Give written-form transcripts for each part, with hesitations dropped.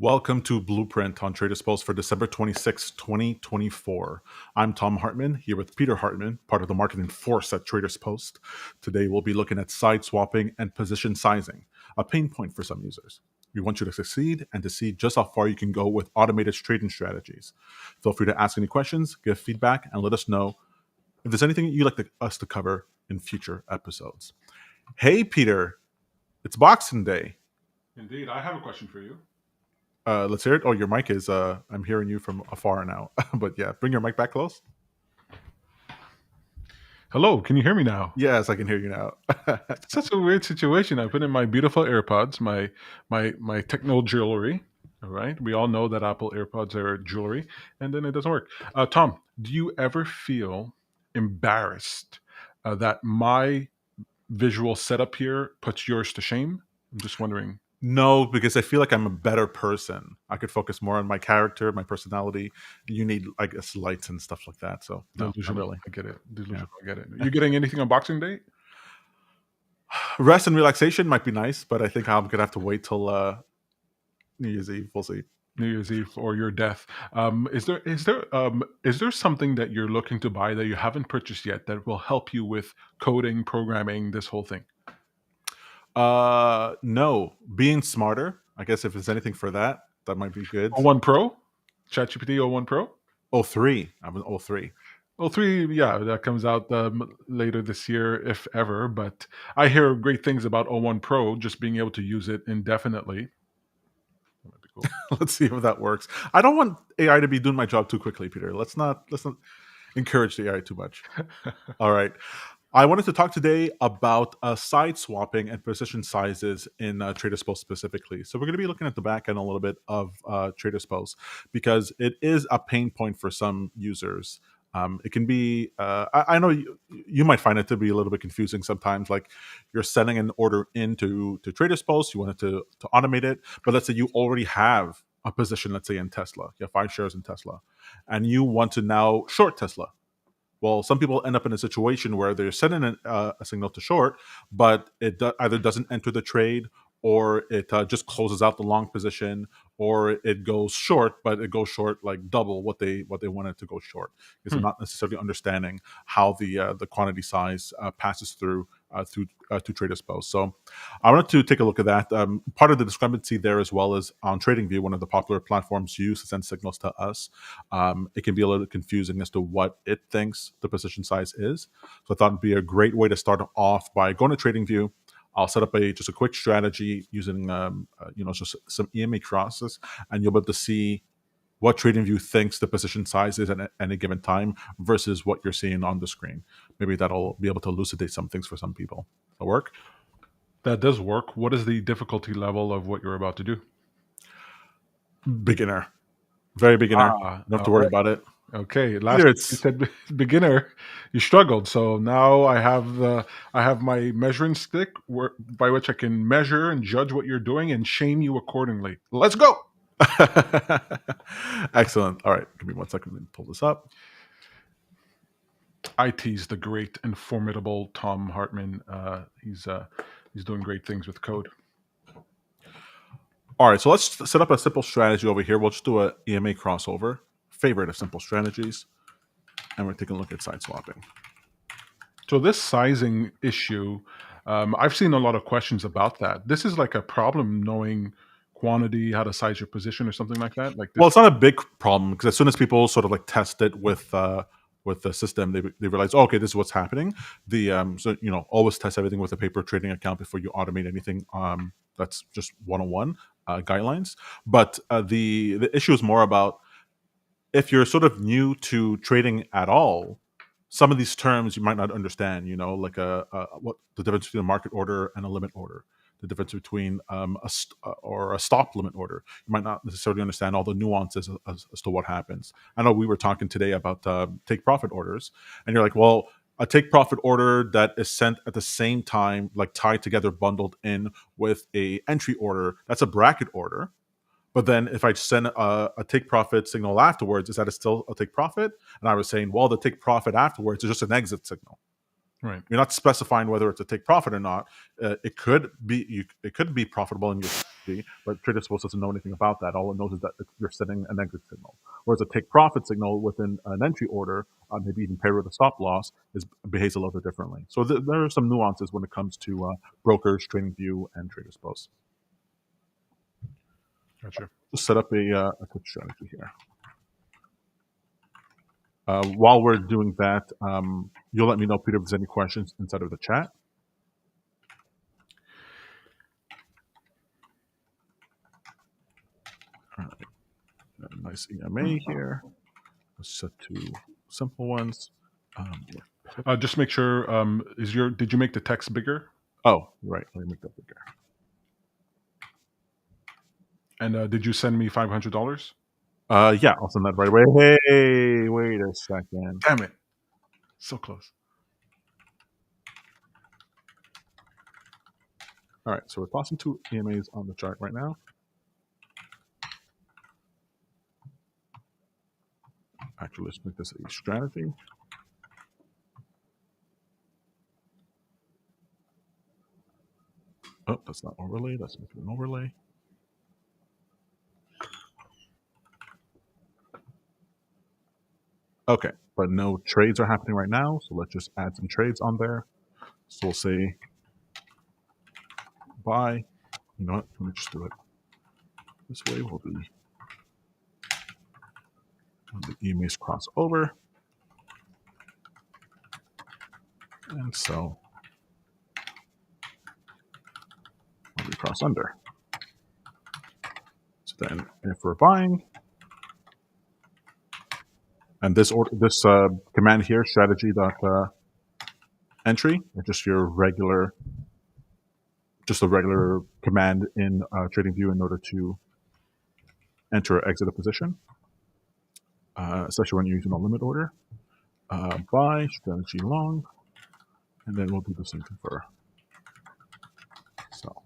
Welcome to Blueprint on TradersPost for December 26, 2024. I'm Tom Hartman, here with Peter Hartman, part of the marketing force at TradersPost. Today, we'll be looking at side swapping and position sizing, a pain point for some users. We want you to succeed and to see just how far you can go with automated trading strategies. Feel free to ask any questions, give feedback, and let us know if there's anything you'd like us to cover in future episodes. Hey, Peter, it's Boxing Day. Indeed, I have a question for you. Let's hear it. Oh, your mic is, I'm hearing you from afar now. But yeah, bring your mic back close. Hello, can you hear me now? Yes, I can hear you now. It's such a weird situation. I put in my beautiful AirPods, my techno jewelry. All right, we all know that Apple AirPods are jewelry, and then it doesn't work. Tom, do you ever feel embarrassed that my visual setup here puts yours to shame? I'm just wondering. No, because I feel like I'm a better person. I could focus more on my character, my personality. You need, I guess, lights and stuff like that. So, no, not Delusional. really. I get it. Delusional. I get it. You getting anything on Boxing Day? Rest and relaxation might be nice, but I think I'm going to have to wait till New Year's Eve. We'll see. New Year's Eve or your death. Is there something that you're looking to buy that you haven't purchased yet that will help you with coding, programming, this whole thing? No, being smarter. I guess if there's anything for that, that might be good. O1 Pro, ChatGPT O1 Pro. 03. I'm an 03. 03, yeah, that comes out later this year, if ever. But I hear great things about O1 Pro, just being able to use it indefinitely. That might be cool. Let's see if that works. I don't want AI to be doing my job too quickly, Peter. Let's not encourage the AI too much. All right. I wanted to talk today about side swapping and position sizes in TradersPost specifically. So we're going to be looking at the back end a little bit of TradersPost because it is a pain point for some users. It can be, I know you might find it to be a little bit confusing sometimes. Like you're sending an order into TradersPost, you want it to automate it, but let's say you already have a position, let's say in Tesla, you have 5 shares in Tesla, and you want to now short Tesla. Well, some people end up in a situation where they're sending a signal to short, but it either doesn't enter the trade, or it just closes out the long position, or it goes short, but it goes short like double what they wanted to go short, because they're not necessarily understanding how the quantity size passes through to TradersPost. So I wanted to take a look at that. Part of the discrepancy there, as well as on TradingView, one of the popular platforms used to send signals to us, it can be a little confusing as to what it thinks the position size is. So I thought it'd be a great way to start off by going to TradingView. I'll set up just a quick strategy using just some EMA crosses, and you'll be able to see what TradingView thinks the position size is at any given time versus what you're seeing on the screen. Maybe that'll be able to elucidate some things for some people. That'll work? That does work. What is the difficulty level of what you're about to do? Beginner. Very beginner. Don't have to worry about it. Okay, Either you said beginner, you struggled. So now I have my measuring stick by which I can measure and judge what you're doing and shame you accordingly. Let's go. Excellent. All right, give me 1 second. Let me pull this up. I tease the great and formidable Tom Hartman. He's doing great things with code. All right, so let's set up a simple strategy over here. We'll just do a EMA crossover, favorite of simple strategies, and we're taking a look at side swapping. So this sizing issue, I've seen a lot of questions about that. This is like a problem knowing quantity, how to size your position or something like that. Well, it's not a big problem because as soon as people sort of like test it with the system, they realize, oh, okay, this is what's happening. So always test everything with a paper trading account before you automate anything. That's just 101 guidelines. But the issue is more about if you're sort of new to trading at all. Some of these terms you might not understand. Like what the difference between a market order and a limit order. The difference between a stop limit order. You might not necessarily understand all the nuances as to what happens. I know we were talking today about take profit orders, and you're like, well, a take profit order that is sent at the same time, like tied together, bundled in with a entry order, that's a bracket order. But then if I send a take profit signal afterwards, is that still a take profit? And I was saying, well, the take profit afterwards is just an exit signal. Right. You're not specifying whether it's a take profit or not. It could be profitable, and strategy, but TraderSpost doesn't know anything about that. All it knows is that you're setting an exit signal. Whereas a take profit signal within an entry order, maybe even paired with a stop loss, behaves a little bit differently. So there are some nuances when it comes to brokers, TradingView, and TraderSpost. Gotcha. Just set up a quick strategy here. While we're doing that, you'll let me know, Peter, if there's any questions inside of the chat. All right. Nice EMA here. Let's set to simple ones. Just make sure. Did you make the text bigger? Oh, right. Let me make that bigger. And did you send me $500? Yeah, I'll send that right away. Hey, wait a second. Damn it! So close. All right, so we're tossing 2 EMAs on the chart right now. Actually, let's make this a strategy. Oh, that's not overlay. Let's make it an overlay. Okay, but no trades are happening right now, so let's just add some trades on there. So we'll say buy. You know what? Let me just do it this way. We'll be when the EMAs cross over, and so when we cross under. So then, if we're buying, and this command here, strategy entry, is just your regular, just a regular command in TradingView in order to enter or exit a position, especially when you're using a limit order. Buy, strategy long, and then we'll do the same thing for sell.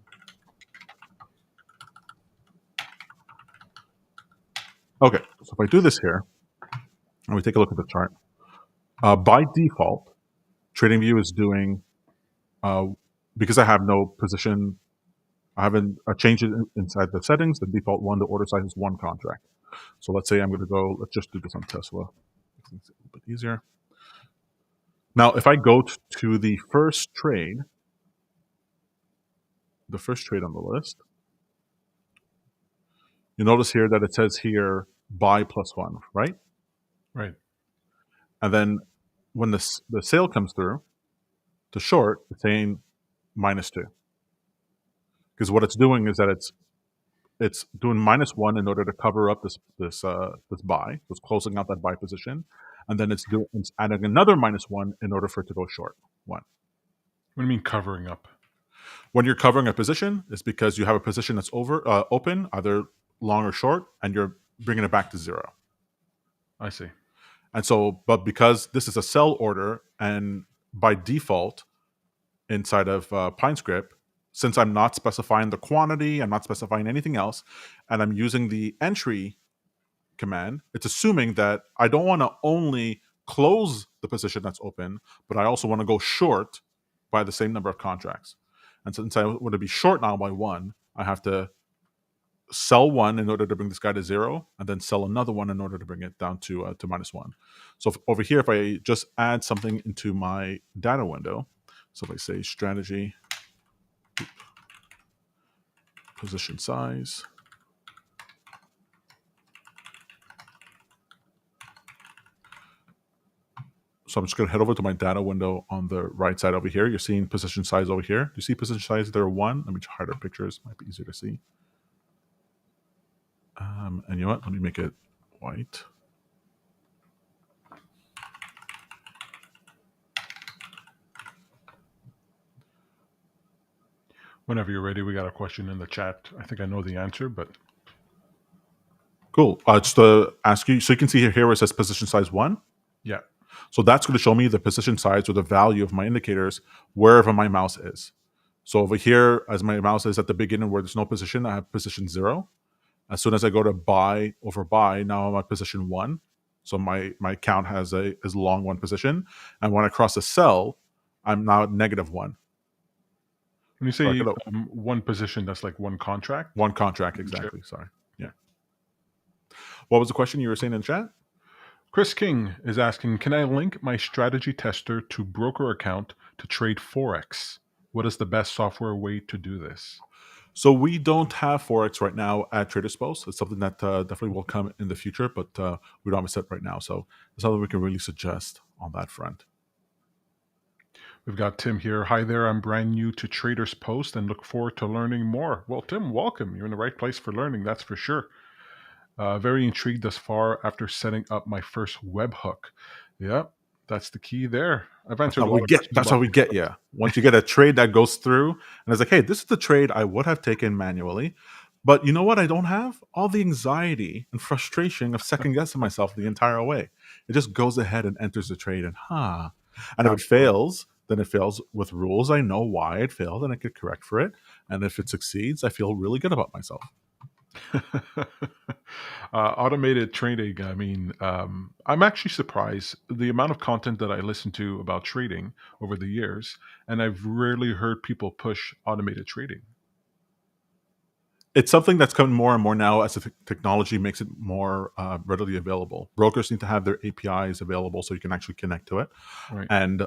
Okay, so if I do this here, and we take a look at the chart, by default, TradingView is doing, because I have no position, I haven't changed it inside the settings, the default one, the order size is 1 contract. So let's say I'm going to go, let's just do this on Tesla. Makes things a little bit easier. Now, if I go to the first trade on the list, you notice here that it says here buy +1, right? Right. And then when the sale comes through to short, it's saying -2. Because what it's doing is that it's doing -1 in order to cover up this buy. So it's closing out that buy position, and then it's adding another -1 in order for it to go short 1. What do you mean covering up? When you're covering a position, it's because you have a position that's open, either long or short, and you're bringing it back to 0. I see. And so, but because this is a sell order, and by default, inside of PineScript, since I'm not specifying the quantity, I'm not specifying anything else, and I'm using the entry command, it's assuming that I don't want to only close the position that's open, but I also want to go short by the same number of contracts. And since I want to be short now by 1, I have to sell 1 in order to bring this guy to 0, and then sell another 1 in order to bring it down to -1. So over here, if I just add something into my data window, so if I say strategy, position size, so I'm just going to head over to my data window on the right side over here. You're seeing position size over here. Do you see position size there 1? Let me hide our pictures. Might be easier to see. And you know what? Let me make it white. Whenever you're ready, we got a question in the chat. I think I know the answer, but cool. Just to ask you, so you can see here where it says position size 1. yeah. So that's going to show me the position size or the value of my indicators wherever my mouse is. So over here, as my mouse is at the beginning where there's no position, I have position 0. As soon as I go to buy over buy, now I'm at position 1. So my count is long 1 position. And when I cross a sell, I'm now at -1. When you Sorry, say one position, that's like one contract. one contract Sure. exactly. Sorry. Yeah. Yeah. What was the question you were saying in chat? Chris King is asking, can I link my strategy tester to broker account to trade Forex? What is the best software way to do this? So we don't have forex right now at TradersPost. It's something that definitely will come in the future, but we don't have it set right now. So it's something we can really suggest on that front. We've got Tim here. Hi there. I'm brand new to Traders Post and look forward to learning more. Well, Tim, welcome. You're in the right place for learning, that's for sure. Very intrigued thus far after setting up my first webhook. Yep, that's the key there. I've That's answered how a we lot of get. questions That's about how we get you. Once you get a trade that goes through, and it's like, hey, this is the trade I would have taken manually, but you know what? I don't have all the anxiety and frustration of second guessing myself the entire way. It just goes ahead and enters the trade, and and if it Absolutely. fails, then it fails with rules. I know why it failed, and I could correct for it. And if it succeeds, I feel really good about myself. Automated trading. I mean, I'm actually surprised the amount of content that I listen to about trading over the years, and I've rarely heard people push automated trading. It's something that's coming more and more now as the technology makes it more readily available. Brokers need to have their APIs available so you can actually connect to it. Right. And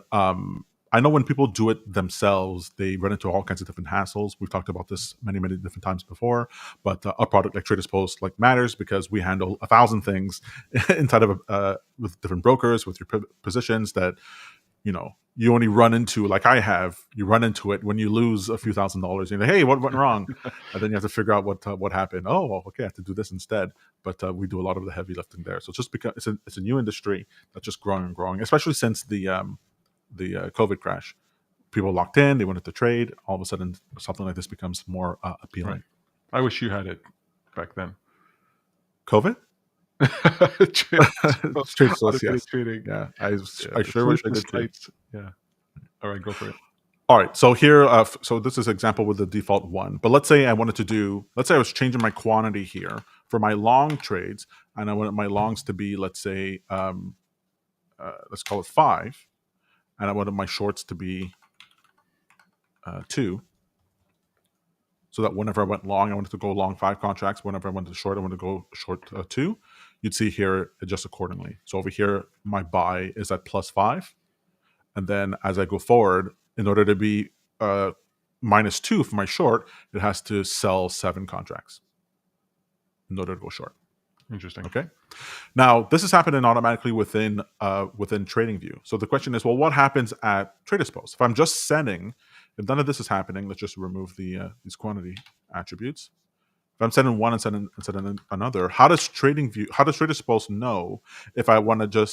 I know when people do it themselves, they run into all kinds of different hassles. We've talked about this many, many different times before. But a product like TradersPost like matters because we handle 1,000 things inside of with different brokers with your positions that you only run into, like I have, you run into it when you lose a few $1,000s. You're like, hey, what went wrong? And then you have to figure out what happened. Oh, well, okay, I have to do this instead. But we do a lot of the heavy lifting there. So it's just because it's a new industry that's just growing and growing, especially since the COVID crash. People locked in, they wanted to trade. All of a sudden, something like this becomes more Right. appealing. I wish you had it back then. COVID? TradersPost, Trade source, automated yes. trading. Yeah, Yeah, I the sure wish I sleepless did too. nights. Yeah. All right, go for it. All right, so here, so this is an example with the default one. But let's say let's say I was changing my quantity here for my long trades, and I wanted my longs to be, let's say, let's call it 5, and I wanted my shorts to be 2, so that whenever I went long, I wanted to go long 5 contracts. Whenever I went to short, I wanted to go short 2. You'd see here adjust accordingly. So over here, my buy is at +5. And then as I go forward, in order to be -2 for my short, it has to sell 7 contracts in order to go short. Interesting. Okay. Now this is happening automatically within TradingView. So the question is, well, what happens at TradersPost? If I'm just sending, if none of this is happening, let's just remove these quantity attributes. If I'm sending one and sending another, how does TradersPost know if I want to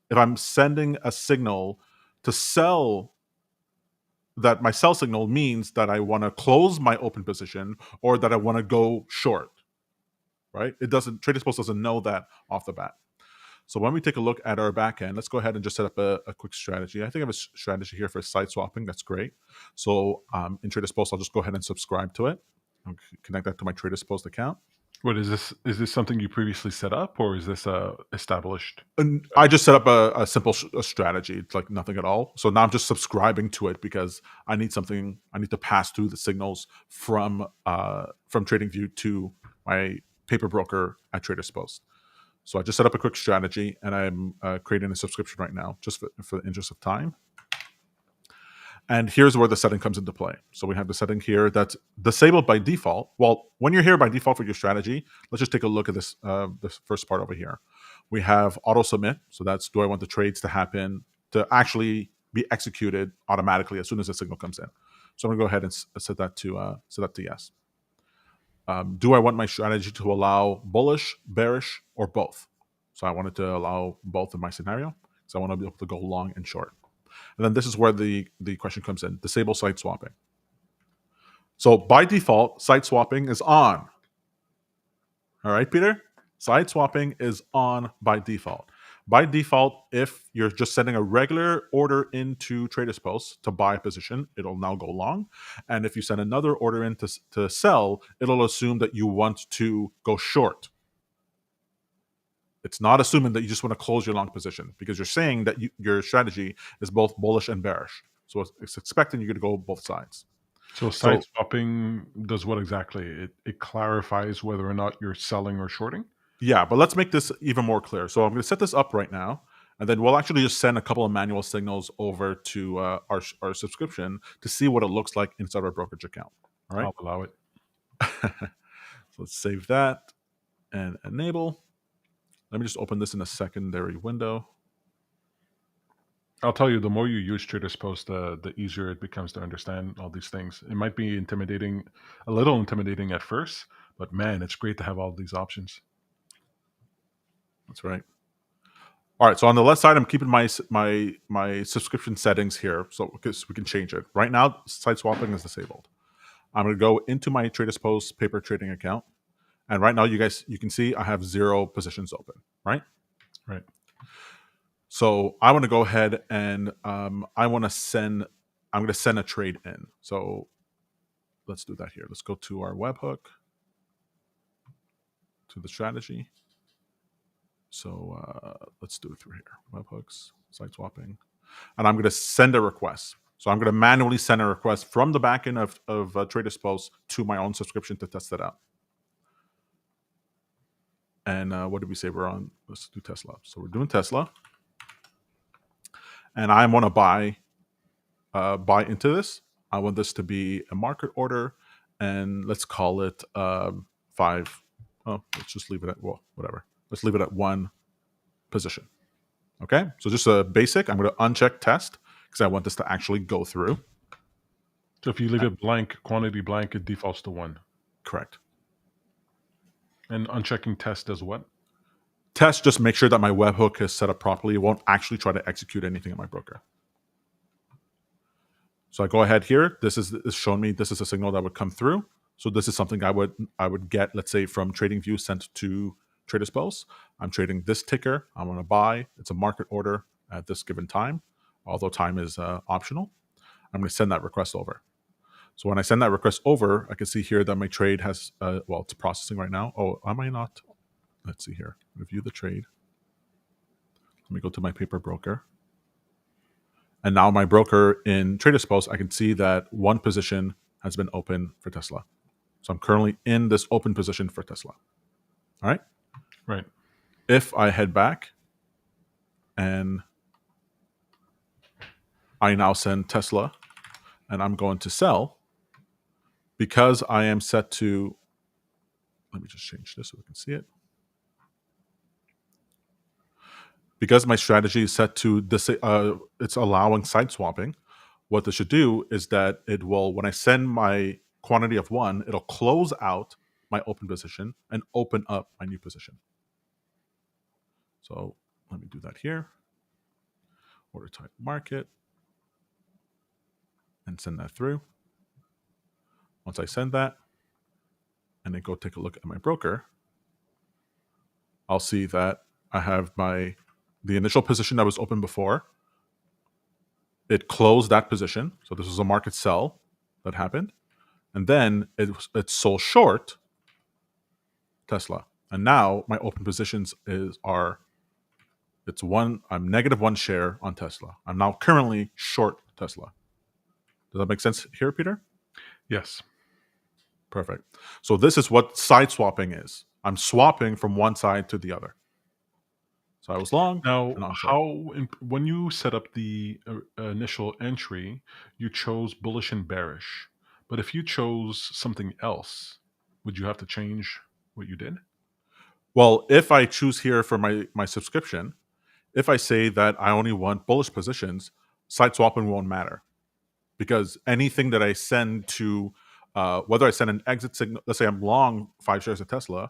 if I'm sending a signal to sell, that my sell signal means that I want to close my open position or that I want to go short, right? It doesn't, TraderSpost doesn't know that off the bat. So when we take a look at our back end, let's go ahead and just set up a quick strategy. I think I have a strategy here for side swapping. That's great. So in TraderSpost, I'll just go ahead and subscribe to it. I'll connect that to my TraderSpost account. What is this? Is this something you previously set up, or is this established? And I just set up a simple strategy. It's like nothing at all. So now I'm just subscribing to it because I need something. I need to pass through the signals from TradingView to my paper broker at TradersPost. So I just set up a quick strategy, and I'm creating a subscription right now, just for the interest of time. And here's where the setting comes into play. So we have the setting here that's disabled by default. Well, when you're here by default for your strategy, let's just take a look at this first part over here. We have auto submit. So that's, do I want the trades to happen, to actually be executed automatically as soon as the signal comes in? So I'm gonna go ahead and set that to yes. Do I want my strategy to allow bullish, bearish, or both? So I wanted to allow both in my scenario. So I want to be able to go long and short. And then this is where the question comes in: disable site swapping. So by default, site swapping is on. All right, Peter? Site swapping is on by default. By default, if you're just sending a regular order into TradersPost to buy a position, it'll now go long. And if you send another order in to sell, it'll assume that you want to go short. It's not assuming that you just want to close your long position, because you're saying that your strategy is both bullish and bearish. So it's expecting you to go both sides. So side So swapping does what exactly? It clarifies whether or not you're selling or shorting. yeah, but let's make this even more clear. So I'm going to set this up right now, and then we'll actually just send a couple of manual signals over to our subscription to see what it looks like inside our brokerage account. All right. I'll allow it. So let's save that and enable. Let me just open this in a secondary window. I'll tell you, the more you use TradersPost, the easier it becomes to understand all these things. It might be intimidating, a little intimidating at first, but man, it's great to have all these options. That's right. All right. So on the left side, I'm keeping my subscription settings here, so because we can change it. Right now, side swapping is disabled. I'm going to go into my TradersPost paper trading account, and right now, you can see I have 0 positions open. Right. Right. So I want to go ahead and I want to send. I'm going to send a trade in. So let's do that here. Let's go to our webhook, to the strategy. So let's do it through here. Webhooks, site swapping, and I'm going to send a request. So I'm going to manually send a request from the backend of TradersPost to my own subscription to test it out. And what did we say we're on? Let's do Tesla. So we're doing Tesla, and I want to buy into this. I want this to be a market order, and let's call it 5. Oh, let's just leave it at, well, whatever. Let's leave it at 1 position. Okay, so just a basic. I'm going to uncheck test because I want this to actually go through. So if you leave it blank, quantity blank, it defaults to 1. Correct. And unchecking test does what? Test, just make sure that my webhook is set up properly. It won't actually try to execute anything in my broker. So I go ahead here. This is showing me this is a signal that would come through. So this is something I would get, let's say, from TradingView sent to TradersPost. I'm trading this ticker. I want to buy. It's a market order at this given time, although time is optional. I'm going to send that request over. So when I send that request over, I can see here that my trade has, well, it's processing right now. Oh, am I not? Let's see here. Review the trade. Let me go to my paper broker. And now my broker in TradersPost, I can see that 1 position has been open for Tesla. So I'm currently in this open position for Tesla. All right. Right. If I head back and I now send Tesla and I'm going to sell, because I am set to, let me just change this so we can see it. Because my strategy is set to this, it's allowing side swapping. What this should do is that it will, when I send my quantity of 1, it'll close out my open position and open up my new position. So let me do that here. Order type market and send that through. Once I send that and then go take a look at my broker, I'll see that I have the initial position that was open before. It closed that position. So this was a market sell that happened. And then it sold short Tesla. And now my open positions it's 1, I'm -1 share on Tesla. I'm now currently short Tesla. Does that make sense here, Peter? Yes. Perfect. So this is what side swapping is. I'm swapping from one side to the other. So I was long Now, and I'm short. when you set up the initial entry, you chose bullish and bearish. But if you chose something else, would you have to change what you did? Well, if I choose here for my subscription, if I say that I only want bullish positions, side swapping won't matter, because anything that I send to, whether I send an exit signal, let's say I'm long 5 shares of Tesla,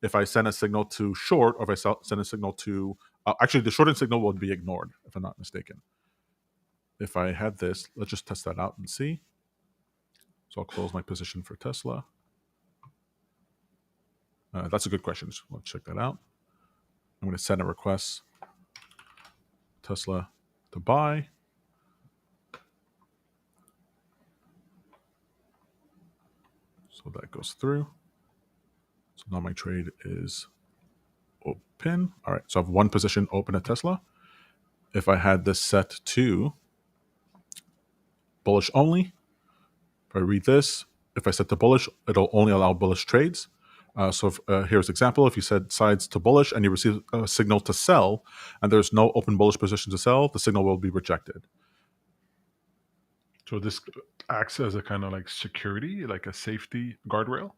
if I send a signal to short, or if I send a signal to, actually the shorting signal will be ignored if I'm not mistaken. If I had this, let's just test that out and see. So I'll close my position for Tesla. That's a good question. So let's check that out. I'm going to send a request, Tesla to buy. So that goes through. So now my trade is open. All right. So I have 1 position open at Tesla. If I had this set to bullish only, If I read this, if I set to bullish, it'll only allow bullish trades. Here's example. If you set sides to bullish and you receive a signal to sell, and there's no open bullish position to sell, the signal will be rejected. So this acts as a kind of like security, like a safety guardrail.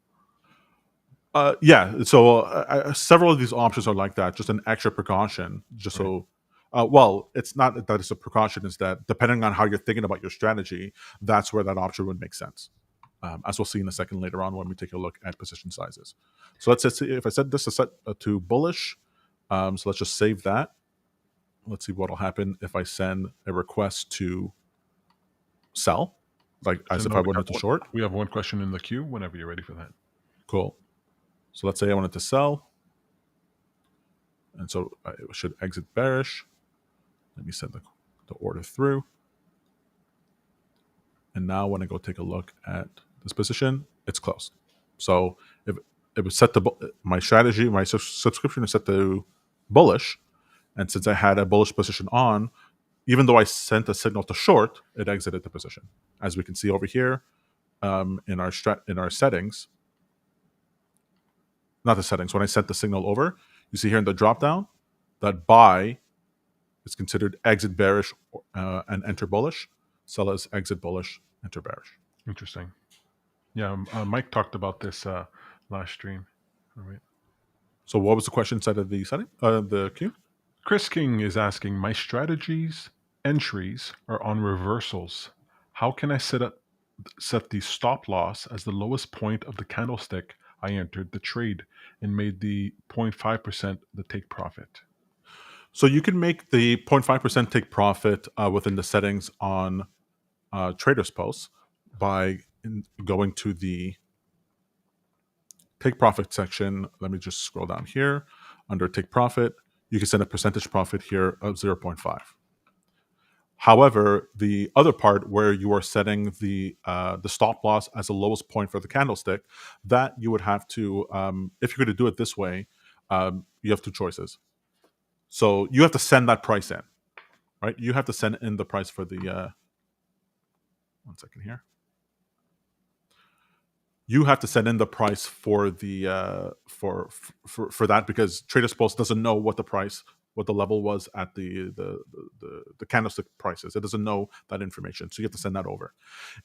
Yeah. So several of these options are like that, just an extra precaution, just Right. so. Well, it's not that it's a precaution; is that depending on how you're thinking about your strategy, that's where that option would make sense. As we'll see in a second later on when we take a look at position sizes. So let's see if I set this to set to bullish. So let's just save that. Let's see what will happen if I send a request to sell, like So as if now I wanted to short. we have one question in the queue whenever you're ready for that. Cool. So let's say I wanted to sell, and so I should exit bearish. Let me send the order through. And now when I go take a look at this position, it's closed. So if it was set to my strategy, my subscription is set to bullish, and since I had a bullish position on, even though I sent a signal to short, it exited the position. As we can see over here in our settings, not the settings. When I sent the signal over, you see here in the drop down that buy is considered exit bearish and enter bullish. Sell is exit bullish, enter bearish. Interesting. Yeah, Mike talked about this last stream. All right. So what was the question inside of the setting? The queue? Chris King is asking, my strategies entries are on reversals. How can I set the stop loss as the lowest point of the candlestick I entered the trade and made the 0.5% the take profit? So you can make the 0.5% take profit within the settings on TradersPost by going to the take profit section. Let me just scroll down here. Under take profit, you can set a percentage profit here of 0.5. However, the other part where you are setting the stop loss as the lowest point for the candlestick, that you would have to, if you're going to do it this way, you have two choices. So you have to send that price in, right? You have to send in the price for the. One second here. You have to send in the price for the for that, because TradersPost doesn't know what the level was at the candlestick prices. It doesn't know that information, so you have to send that over.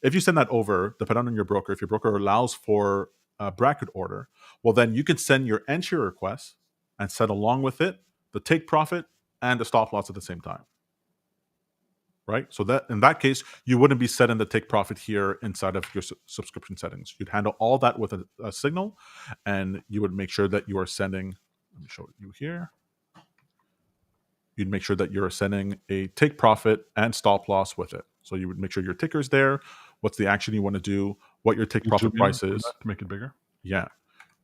If you send that over, depending on your broker, if your broker allows for a bracket order, well, then you can send your entry request and set along with it the take profit and the stop loss at the same time. Right? So that in that case, you wouldn't be setting the take profit here inside of your subscription settings. You'd handle all that with a signal, and you would make sure that you are sending. Let me show you here. You'd make sure that you're sending a take profit and stop loss with it. So you would make sure your ticker's there. What's the action you want to do? What your take profit Zoom in price on is? that to make it bigger. Yeah,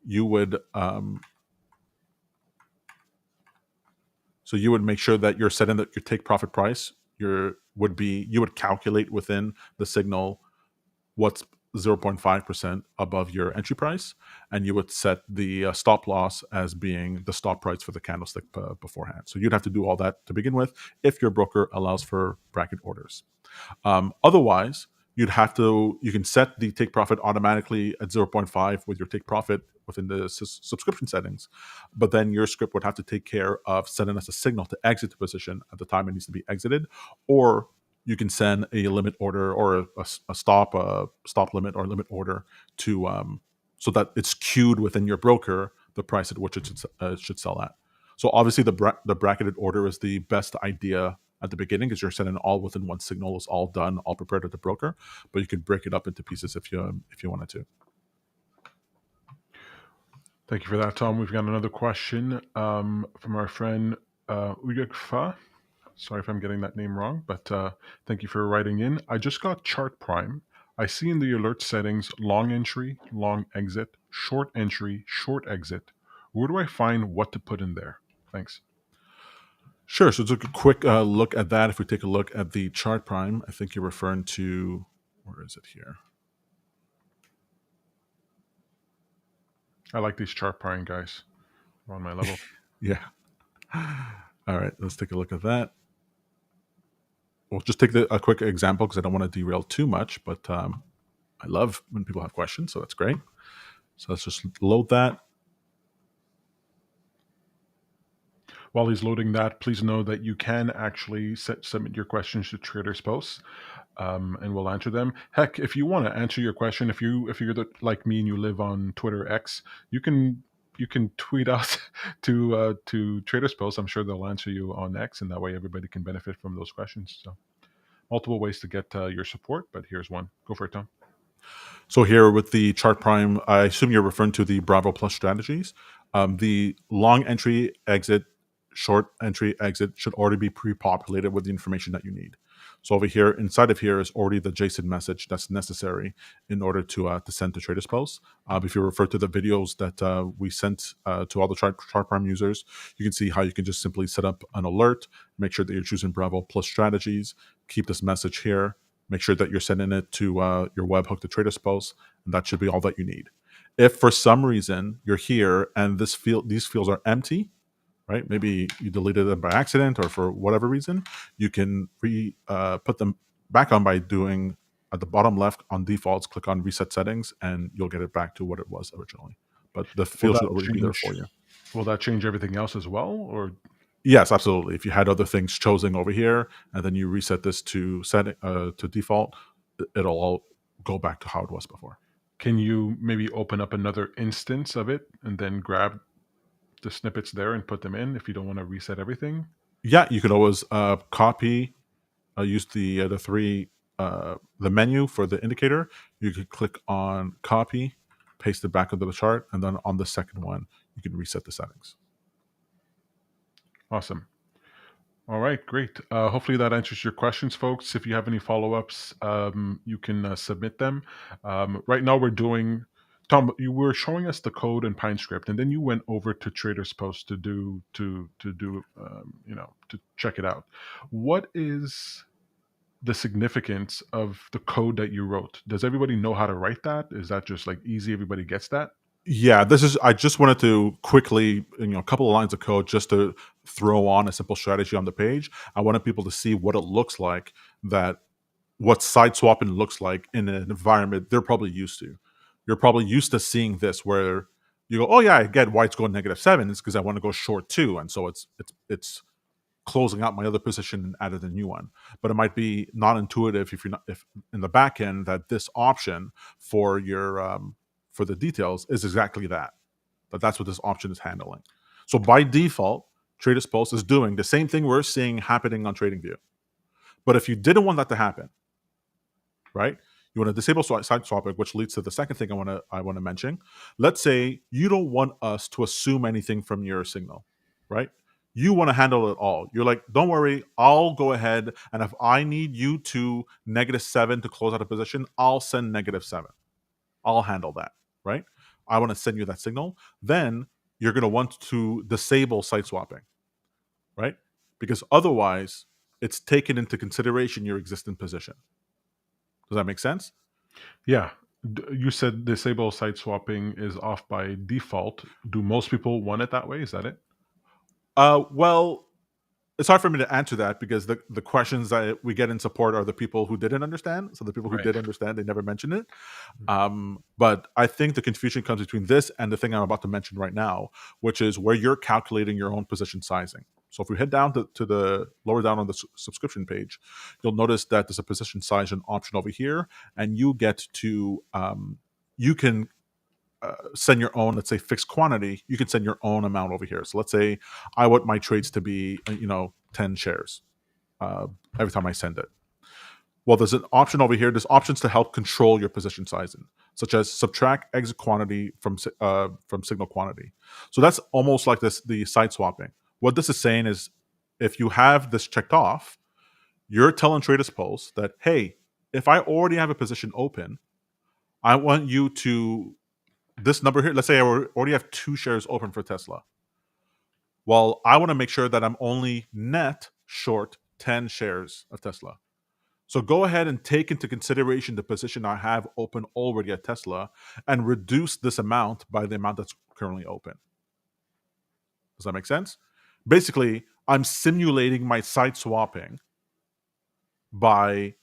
you would. So you would make sure that you're setting that your take profit price. You would calculate within the signal what's 0.5% above your entry price, and you would set the stop loss as being the stop price for the candlestick beforehand. So you'd have to do all that to begin with if your broker allows for bracket orders. Otherwise, you can set the take profit automatically at 0.5 with your take profit within the subscription settings, but then your script would have to take care of sending us a signal to exit the position at the time it needs to be exited, or you can send a limit order or a stop limit or limit order to so that it's queued within your broker the price at which it should sell at. So obviously the bracketed order is the best idea at the beginning, because you're sending all within one signal. It's all done, all prepared at the broker, but you can break it up into pieces if you wanted to. Thank you for that, Tom. We've got another question from our friend Uyekfa. Sorry if I'm getting that name wrong, but thank you for writing in. I just got Chart Prime. I see in the alert settings long entry, long exit, short entry, short exit. Where do I find what to put in there? Thanks. Sure. So take a quick look at that. If we take a look at the chart prime, I think you're referring to, where is it here? I like these Chart Prime guys. They're on my level. Yeah. All right. Let's take a look at that. We'll just take a quick example because I don't want to derail too much. But I love when people have questions, so that's great. So let's just load that. While he's loading that, please know that you can actually submit your questions to TradersPost, and we'll answer them. Heck, if you want to answer your question, if you're like me and you live on Twitter X, you can tweet out to TradersPost. I'm sure they'll answer you on X, and that way everybody can benefit from those questions. So multiple ways to get your support, but here's one. Go for it, Tom. So here with the chart prime, I assume you're referring to the Bravo Plus strategies. The long entry exit, short entry exit should already be pre-populated with the information that you need. So over here, inside of here is already the JSON message that's necessary in order to send to TradersPost. If you refer to the videos that we sent to all the chart prime users, you can see how you can just simply set up an alert, make sure that you're choosing Bravo Plus strategies, keep this message here, make sure that you're sending it to your webhook to TradersPost, and that should be all that you need. If for some reason you're here and these fields are empty, right? Maybe you deleted them by accident or for whatever reason, you can put them back on by doing at the bottom left on defaults, click on reset settings, and you'll get it back to what it was originally. But the Will field that should already be there change? for you. Will that change everything else as well, or Yes, absolutely. If you had other things chosen over here and then you reset this to to default, it'll all go back to how it was before. can you maybe open up another instance of it and then grab the snippets there and put them in if you don't want to reset everything? Yeah, you can always copy. Use the three the menu for the indicator. You can click on copy, paste it back into the chart, and then on the second one, you can reset the settings. Awesome. All right, great. Hopefully that answers your questions, folks. If you have any follow-ups, you can submit them. Right now, we're doing. Tom, you were showing us the code in PineScript, and then you went over to TradersPost to check it out. What is the significance of the code that you wrote? Does everybody know how to write that? Is that just like easy? Everybody gets that? Yeah, this is. I just wanted to quickly, a couple of lines of code just to throw on a simple strategy on the page. I wanted people to see what it looks like, that what side swapping looks like in an environment they're probably used to. You're probably used to seeing this where you go, oh yeah, I get why it's going -7. It's because I want to go short too, and so it's closing out my other position and added a new one. But it might be not intuitive if you're not if in the back end that this option for your for the details is exactly that. But that's what this option is handling. So by default, TradersPost is doing the same thing we're seeing happening on TradingView. But if you didn't want that to happen, right? You want to disable side swapping, which leads to the second thing I want to mention. Let's say you don't want us to assume anything from your signal, right? You want to handle it all. You're like, don't worry, I'll go ahead, and if I need you to -7 to close out a position, I'll send -7. I'll handle that, right? I want to send you that signal. Then you're going to want to disable side swapping, right? Because otherwise, it's taken into consideration your existing position. Does that make sense? Yeah. You said disable site swapping is off by default. Do most people want it that way? Is that it? Well, it's hard for me to answer that because the questions that we get in support are the people who didn't understand. So the people who Right. did understand, they never mentioned it. But I think the confusion comes between this and the thing I'm about to mention right now, which is where you're calculating your own position sizing. So if we head down to the lower down on the subscription page, you'll notice that there's a position size option over here, and you get to you can send your own, let's say, fixed quantity. You can send your own amount over here. So let's say I want my trades to be 10 shares uh, every time I send it. Well, there's an option over here. There's options to help control your position sizing, such as subtract exit quantity from signal quantity. So that's almost like the side swapping. What this is saying is, if you have this checked off, you're telling TradersPost that, hey, if I already have a position open, I want you to this number here. Let's say I already have 2 shares open for Tesla. Well, I want to make sure that I'm only net short 10 shares of Tesla. So go ahead and take into consideration the position I have open already at Tesla and reduce this amount by the amount that's currently open. Does that make sense? Basically, I'm simulating my side swapping by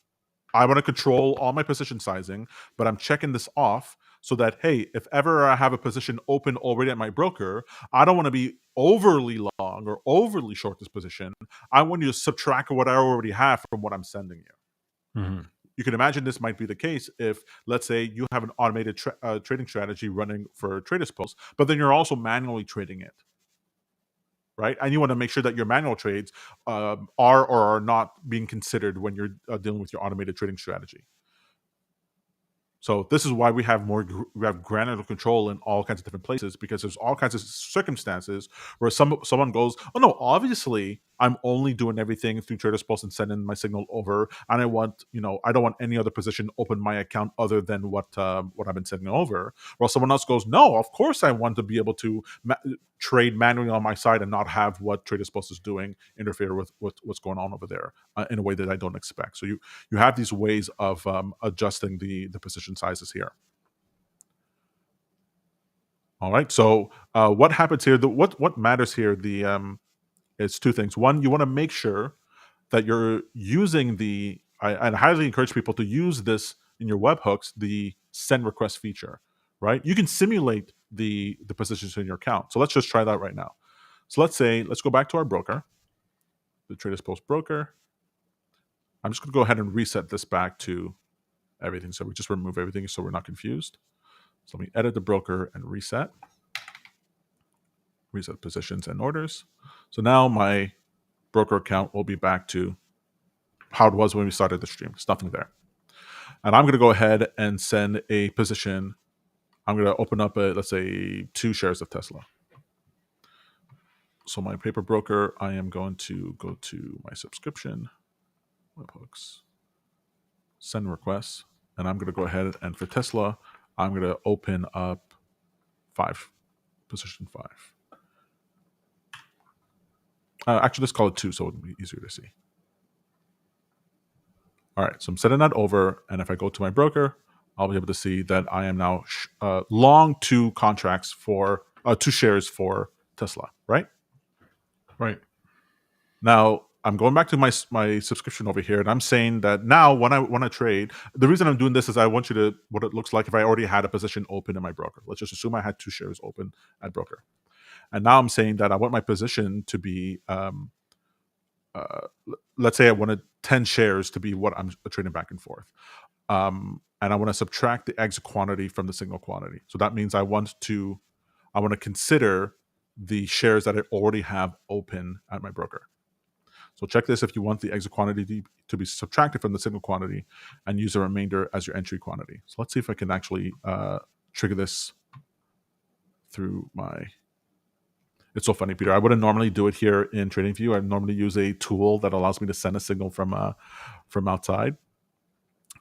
I want to control all my position sizing, but I'm checking this off so that, hey, if ever I have a position open already at my broker, I don't want to be overly long or overly short this position. I want you to subtract what I already have from what I'm sending you. Mhm. You can imagine this might be the case if, let's say, you have an automated trading strategy running for TradersPost, but then you're also manually trading it, right? And you want to make sure that your manual trades are or are not being considered when you're dealing with your automated trading strategy. So this is why we have granular control in all kinds of different places, because there's all kinds of circumstances where someone goes, oh no, obviously I'm only doing everything through TradersPost and sending my signal over, and I don't want any other position open my account other than what I've been sending over. While someone else goes, no, of course I want to be able to trade manually on my side and not have what TradersPost is doing interfere with what's going on over there in a way that I don't expect. So you have these ways of adjusting the position sizes here. All right. So what happens here? What matters here? Is two things. One, you want to make sure that you're using I highly encourage people to use this in your webhooks, the send request feature. Right. You can simulate the positions in your account. So let's just try that right now. So let's go back to our broker, the TradersPost broker. I'm just going to go ahead and reset this back to everything. So we just remove everything so we're not confused. So let me edit the broker and reset positions and orders. So now my broker account will be back to how it was when we started the stream. There's nothing there. And I'm going to go ahead and send a position. I'm going to open up let's say 2 shares of Tesla. So my paper broker, I am going to go to my subscription, webhooks, send requests, and I'm going to go ahead and for Tesla, I'm going to open up 5, position 5. Actually, let's call it 2 so it'll be easier to see. All right, so I'm setting that over, and if I go to my broker, I'll be able to see that I am now long 2 contracts for 2 shares for Tesla, right? Right. Now I'm going back to my subscription over here, and I'm saying that now when I trade, the reason I'm doing this is I want you to what it looks like if I already had a position open in my broker. Let's just assume I had 2 shares open at broker, and now I'm saying that I want my position to be, let's say I wanted 10 shares to be what I'm trading back and forth. And I want to subtract the exit quantity from the signal quantity. So that means I want to consider the shares that I already have open at my broker. So check this if you want the exit quantity to be subtracted from the signal quantity and use the remainder as your entry quantity. So let's see if I can actually trigger this through my... It's so funny, Peter. I wouldn't normally do it here in TradingView. I normally use a tool that allows me to send a signal from outside.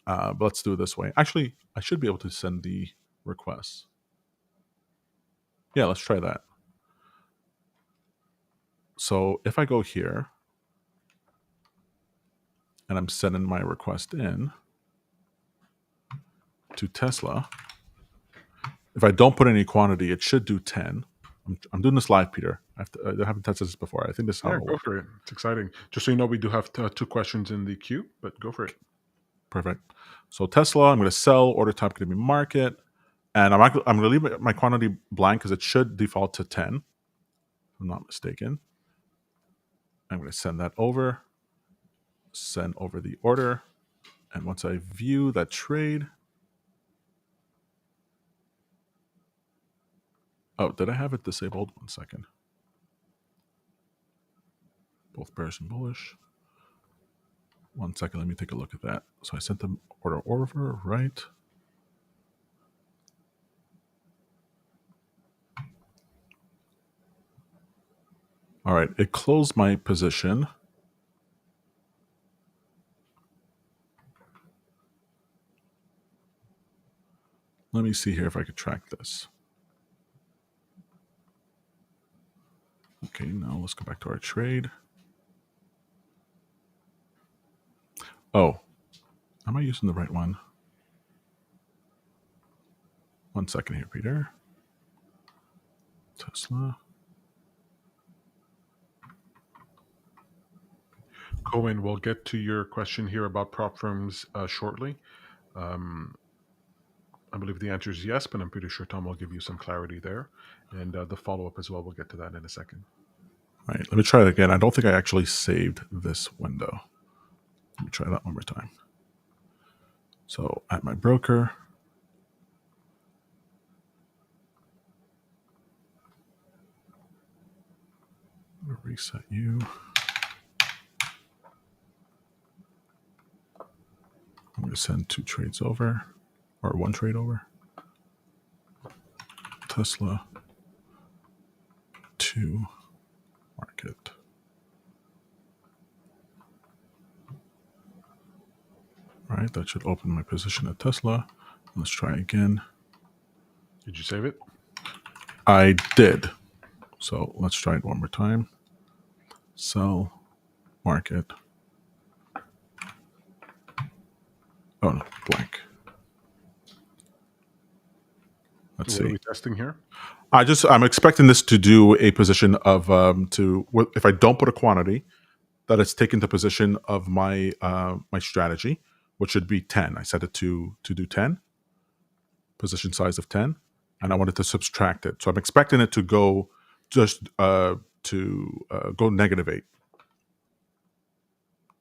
But let's do it this way. Actually, I should be able to send the requests. Yeah, let's try that. So if I go here and I'm sending my request in to Tesla, if I don't put any quantity, it should do 10. I'm doing this live, Peter. I haven't tested this before. I think this is how Yeah, it'll go work. for it. It's exciting. Just so you know, we do have 2 questions in the queue, but go for it. Perfect. So Tesla, I'm going to sell. Order type going to be market. And I'm going to leave my quantity blank because it should default to 10. If I'm not mistaken. I'm going to send that over. Send over the order. And once I view that trade... Oh, did I have it disabled? 1 second. Both bearish and bullish. 1 second, let me take a look at that. So I sent them order over, right? All right, it closed my position. Let me see here if I could track this. Okay, now let's go back to our trade. Oh, am I using the right one? 1 second here, Peter. Tesla. Cohen, we'll get to your question here about prop firms shortly. Um, I believe the answer is yes, but I'm pretty sure Tom will give you some clarity there. And the follow up as well, we'll get to that in a second. All right, let me try it again. I don't think I actually saved this window. Let me try that one more time. So at my broker, reset you. I'm going to send 2 trades over, or 1 trade over. Tesla to market. All right, that should open my position at Tesla. Let's try again. Did you save it? I did. So let's try it one more time. Sell, market. Oh no, blank. Let's So what are see. we testing here? I'm expecting this to do a position of if I don't put a quantity, that it's taken the position of my my strategy, which should be 10. I set it to do 10, position size of 10, and I wanted to subtract it. So I'm expecting it to go just go -8.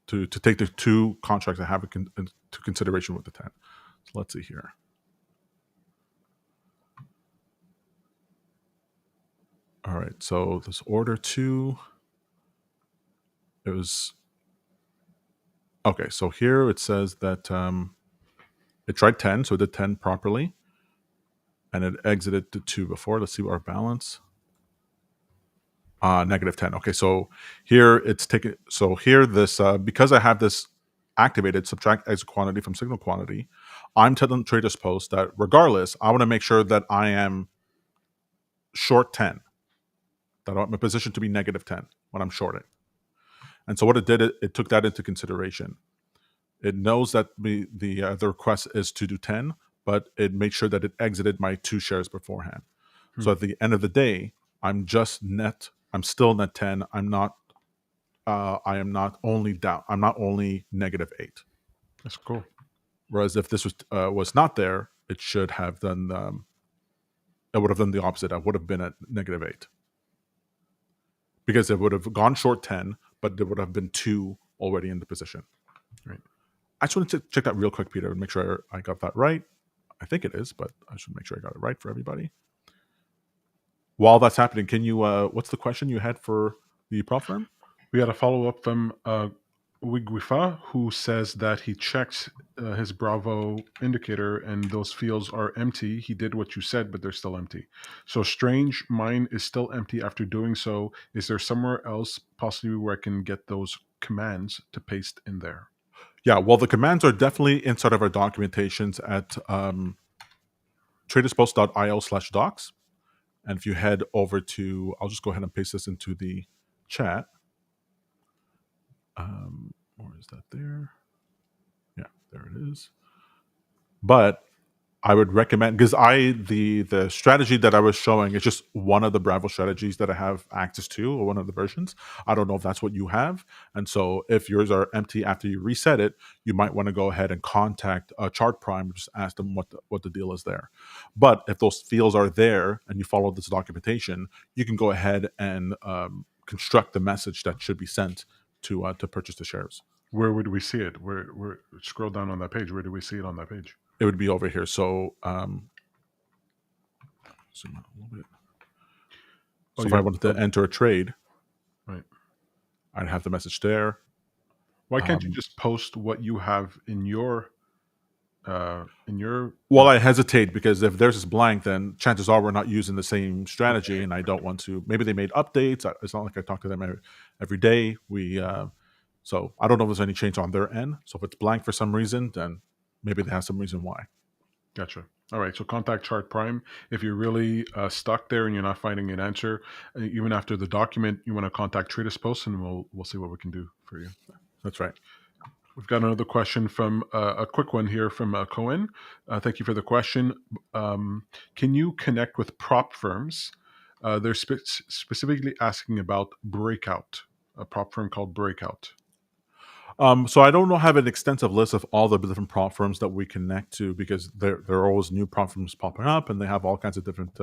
To take the 2 contracts I have into consideration with the 10. So let's see here. All right, so this order 2, it was okay. So here it says that it tried 10, so it did 10 properly, and it exited to 2 before. Let's see our balance. -10. Okay, so here it's taken. So here this because I have this activated, subtract exit quantity from signal quantity. I'm telling TradersPost that regardless, I want to make sure that I am short 10. That I want my position to be -10 when I'm shorting. And so what it did, it took that into consideration. It knows that the request is to do 10, but it made sure that it exited my 2 shares beforehand. So at the end of the day, I'm just net. I'm still net 10. I'm not. I am not only down. I'm not only -8. That's cool. Whereas if this was not there, it should have done. It would have done the opposite. I would have been at -8 because it would have gone short 10, but there would have been 2 already in the position. Right. I just wanted to check that real quick, Peter, and make sure I got that right. I think it is, but I should make sure I got it right for everybody. While that's happening, can you? What's the question you had for the prop firm? We had a follow up from Wigwifa, who says that he checked his Bravo indicator and those fields are empty. He did what you said, but they're still empty. So strange, mine is still empty after doing so. Is there somewhere else possibly where I can get those commands to paste in there? Yeah, well, the commands are definitely inside of our documentations at traderspost.io/docs. And if you head over to, I'll just go ahead and paste this into the chat. Or is that there? Yeah, there it is. But I would recommend, because the strategy that I was showing is just one of the Bravo strategies that I have access to, or one of the versions. I don't know if that's what you have, and so if yours are empty after you reset it, you might want to go ahead and contact Chart Prime and just ask them what the deal is there. But if those fields are there and you follow this documentation, you can go ahead and construct the message that should be sent to purchase the shares. Where would we see it? Where scroll down on that page. Where do we see it on that page? It would be over here. So zoom out a little bit. Oh, So if you I have wanted to enter a trade, right. I'd have the message there. Why can't you just post what you have in your Well, I hesitate because if theirs is blank, then chances are we're not using the same strategy, and I don't want to. Maybe they made updates. It's not like I talk to them every day. So I don't know if there's any change on their end. So if it's blank for some reason, then maybe they have some reason why. Gotcha. All right. So contact Chart Prime if you're really stuck there and you're not finding an answer. Even after the document, you want to contact TradersPost, and we'll see what we can do for you. That's right. We've got another question from a quick one here from Cohen. Thank you for the question. Can you connect with prop firms? They're specifically asking about Breakout, a prop firm called Breakout. So I don't have an extensive list of all the different prop firms that we connect to, because there are always new prop firms popping up, and they have all kinds of different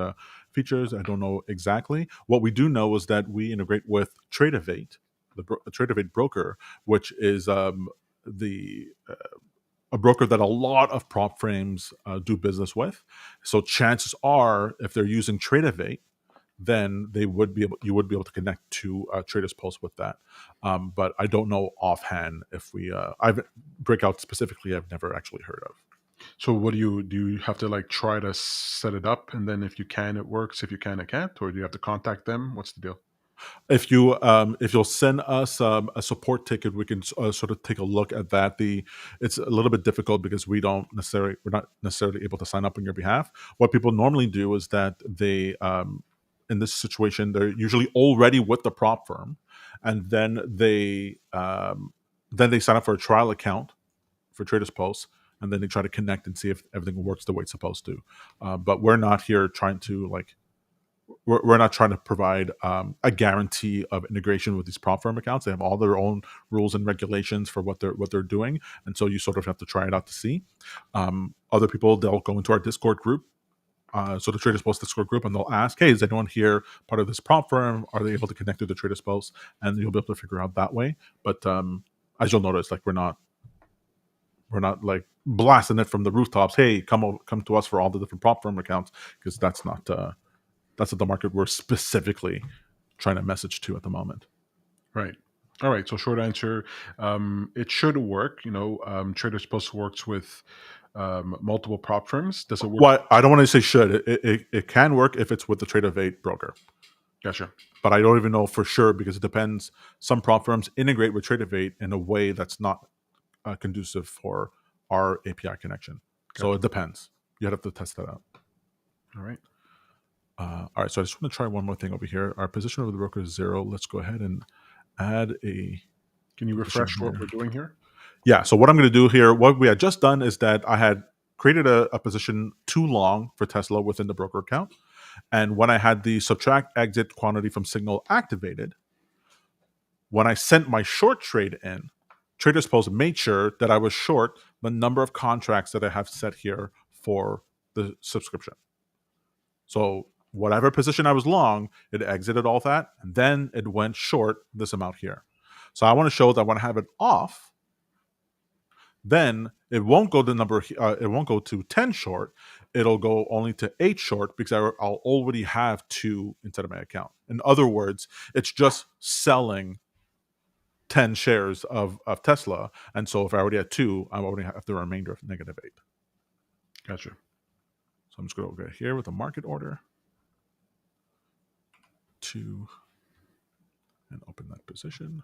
features. I don't know exactly. What we do know is that we integrate with Tradovate, the Tradovate broker, which is the a broker that a lot of prop firms do business with. So chances are, if they're using Tradovate, then you would be able to connect to TradersPost with that. But I don't know offhand if I've Breakout specifically. I've never actually heard of. So what do you have to like try to set it up, and then if you can it works, if you can it can't, or do you have to contact them? What's the deal? If you'll send us a support ticket, we can sort of take a look at that. It's a little bit difficult because we're not necessarily able to sign up on your behalf. What people normally do is that they in this situation, they're usually already with the prop firm, and then they sign up for a trial account for Traders Post, and then they try to connect and see if everything works the way it's supposed to. But we're not here trying to we're not trying to provide a guarantee of integration with these prop firm accounts. They have all their own rules and regulations for what they're doing, and so you sort of have to try it out to see. Other people, they'll go into our Discord group, so the Traders Post Discord group, and they'll ask, "Hey, is anyone here part of this prop firm? Are they able to connect to the Traders Post?" And you'll be able to figure out that way. But as you'll notice, like we're not like blasting it from the rooftops. Hey, come to us for all the different prop firm accounts, because that's not the market we're specifically trying to message to at the moment. Right. All right. So short answer, it should work. Traders Post works with multiple prop firms. Does it work? Well, I don't want to say should. It can work if it's with the Tradovate broker, Gotcha. but I don't even know for sure, because it depends. Some prop firms integrate with Tradovate in a way that's not conducive for our API connection. So Gotcha. it depends. You'd have to test that out. All right. All right, so I just want to try one more thing over here. Our position over the broker is 0. Let's go ahead and add a. Can you refresh what we're doing here? Yeah, so what I'm going to do here, what we had just done is that I had created a position too long for Tesla within the broker account. And when I had the subtract exit quantity from signal activated, when I sent my short trade in, Traders Post made sure that I was short the number of contracts that I have set here for the subscription. So whatever position I was long, it exited all that, and then it went short this amount here. So I want to show that when I have it off, then it won't go it won't go to 10 short. It'll go only to 8 short, because I'll already have 2 inside of my account. In other words, it's just selling 10 shares of Tesla, and so if I already had 2, I already have the remainder of -8. Gotcha. So I'm just going to go here with a market order. 2, and open that position.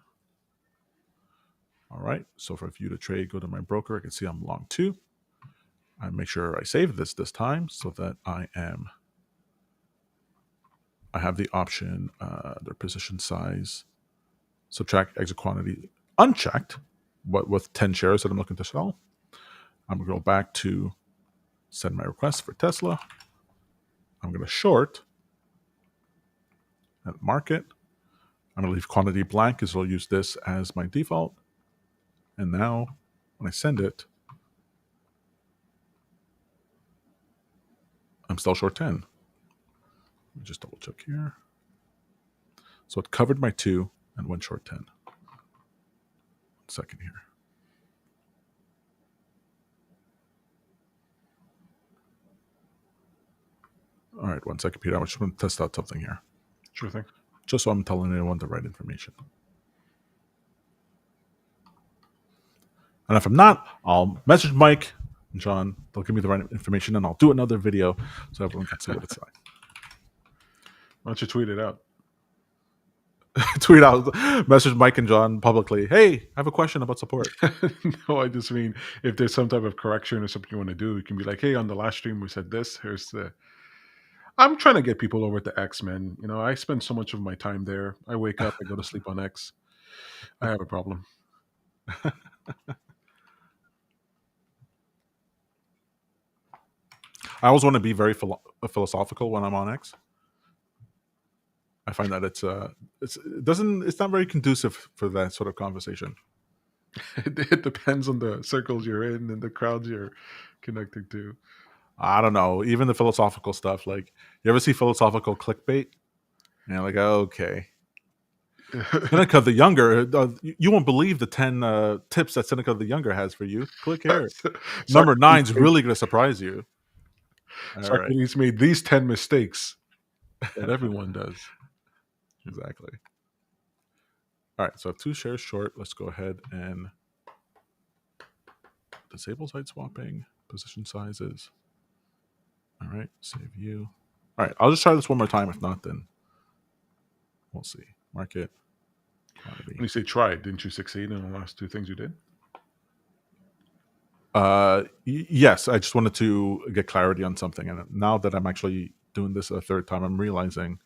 All right, so for view to trade, go to my broker. I can see I'm long 2. I make sure I save this time so that I have the option, their position size, subtract exit quantity unchecked, but with 10 shares that I'm looking to sell. I'm going to go back to send my request for Tesla. I'm going to short at market. I'm going to leave quantity blank, because I'll use this as my default. And now when I send it, I'm still short 10. Let me just double check here. So it covered my 2 and went short 10. 1 second here. All right, 1 second, Peter. I just want to test out something here. Sure thing. Just so I'm telling anyone the right information. And if I'm not, I'll message Mike and John. They'll give me the right information, and I'll do another video so everyone can see what it's like. Why don't you tweet it out? Tweet out, message Mike and John publicly. Hey, I have a question about support. No, I just mean if there's some type of correction or something you want to do, you can be like, hey, on the last stream we said this. Here's the. I'm trying to get people over to X, man. I spend so much of my time there. I wake up, I go to sleep on X. I have a problem. I always want to be very philosophical when I'm on X. I find that it's not very conducive for that sort of conversation. It depends on the circles you're in and the crowds you're connecting to. I don't know. Even the philosophical stuff. Like, you ever see philosophical clickbait? And you're like, okay. Seneca the Younger, you won't believe the 10 tips that Seneca the Younger has for you. Click here. Number Socrates 9 is made, really going to surprise you. All right. Socrates made these 10 mistakes that everyone does. Exactly. All right. So 2 shares short. Let's go ahead and disable side swapping, position sizes. All right. Save view. All right. I'll just try this one more time. If not, then we'll see. Market, When quantity. you say try, didn't you succeed in the last two things you did? Yes, I just wanted to get clarity on something, and now that I'm actually doing this a third time, I'm realizing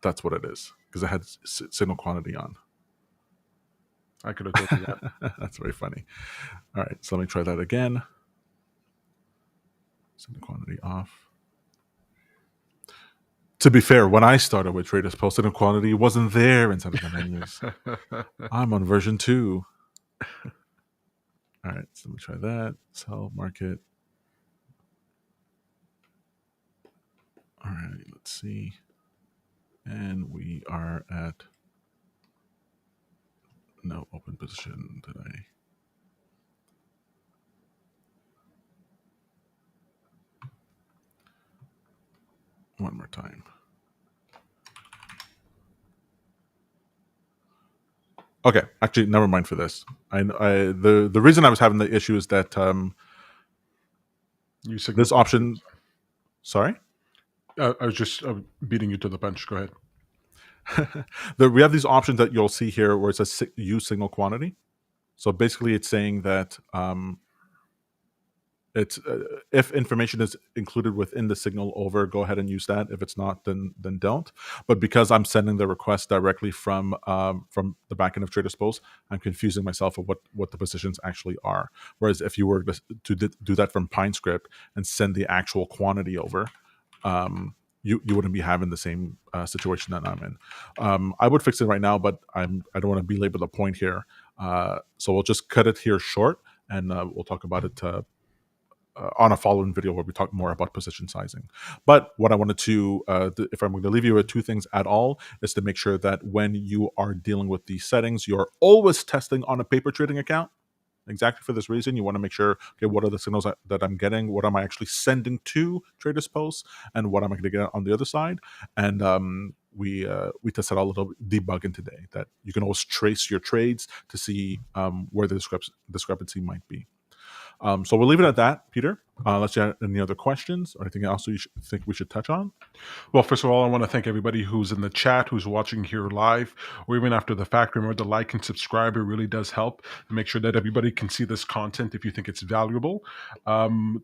that's what it is because I had signal quantity on. I could have told you that. That's very funny. All right, so let me try that again. Signal quantity off. To be fair, when I started with TradersPost, signal quantity wasn't there inside of the menus. I'm on version 2. All right, so let me try that. Sell market. All right, let's see. And we are at no open position today. One more time. Okay, actually, never mind for this. The reason I was having the issue is that You signal this quantity. option. Sorry. I was just beating you to the punch. Go ahead. We have these options that you'll see here where it says use signal quantity. So basically, it's saying that it's if information is included within the signal over, go ahead and use that. If it's not, then don't. But because I'm sending the request directly from the backend of TradersPost, I'm confusing myself of what the positions actually are. Whereas if you were to do that from PineScript and send the actual quantity over, you wouldn't be having the same situation that I'm in. I would fix it right now, but I don't want to belabor the point here. So we'll just cut it here short, and we'll talk about it on a following video where we talk more about position sizing. But what I wanted to, if I'm going to leave you with 2 things at all, is to make sure that when you are dealing with these settings, you're always testing on a paper trading account. Exactly for this reason, you want to make sure, okay, what are the signals that I'm getting? What am I actually sending to TradersPost? And what am I going to get on the other side? And we tested a little debugging today that you can always trace your trades to see where the discrepancy might be. So we'll leave it at that, Peter. Unless you have any other questions or anything else you think we should touch on. Well, first of all, I want to thank everybody who's in the chat, who's watching here live, or even after the fact. Remember to like and subscribe. It really does help to make sure that everybody can see this content if you think it's valuable.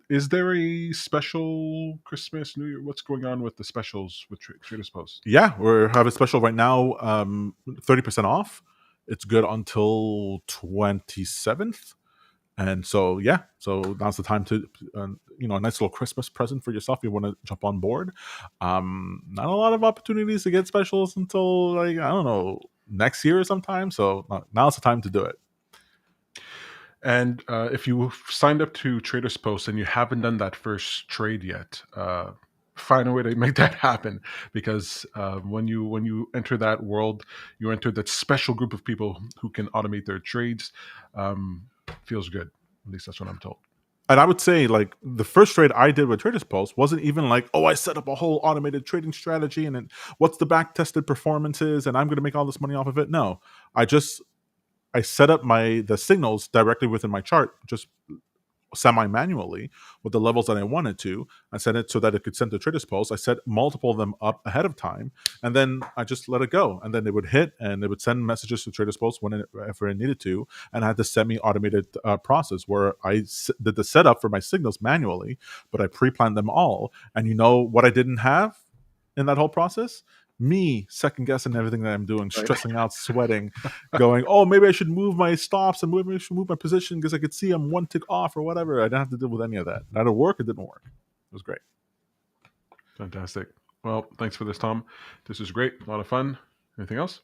Is there a special Christmas, New Year? What's going on with the specials with Traders Post? Yeah, we're having a special right now, 30% off. It's good until 27th. And so, yeah, so now's the time to, a nice little Christmas present for yourself. You want to jump on board. Not a lot of opportunities to get specials until, like, I don't know, next year or sometime. So now's the time to do it. And if you signed up to Traders Post and you haven't done that first trade yet, find a way to make that happen. Because when you enter that world, you enter that special group of people who can automate their trades. Feels good. At least that's what I'm told. And I would say, like, the first trade I did with Traders Pulse wasn't even like, oh, I set up a whole automated trading strategy and then what's the back tested performances and I'm going to make all this money off of it. No, I set up the signals directly within my chart, just semi-manually with the levels that I wanted to. I set it so that it could send to Traders Post. I set multiple of them up ahead of time, and then I just let it go. And then it would hit, and it would send messages to Traders Post whenever it needed to. And I had this semi-automated process where I did the setup for my signals manually, but I pre-planned them all. And you know what I didn't have in that whole process? Me second guessing everything that I'm doing, Right. stressing out, sweating, going, oh, maybe I should move my stops and maybe I should move my position because I could see I'm one tick off or whatever. I didn't have to deal with any of that. Neither work, it didn't work. It was great. Fantastic. Well, thanks for this, Tom. This is great. A lot of fun. Anything else?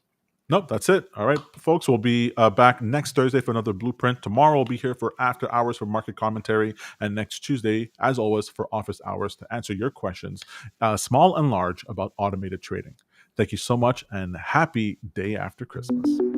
Nope, that's it. All right, folks, we'll be back next Thursday for another blueprint. Tomorrow we'll be here for after hours for market commentary, and next Tuesday, as always, for office hours to answer your questions, small and large, about automated trading. Thank you so much, and happy day after Christmas.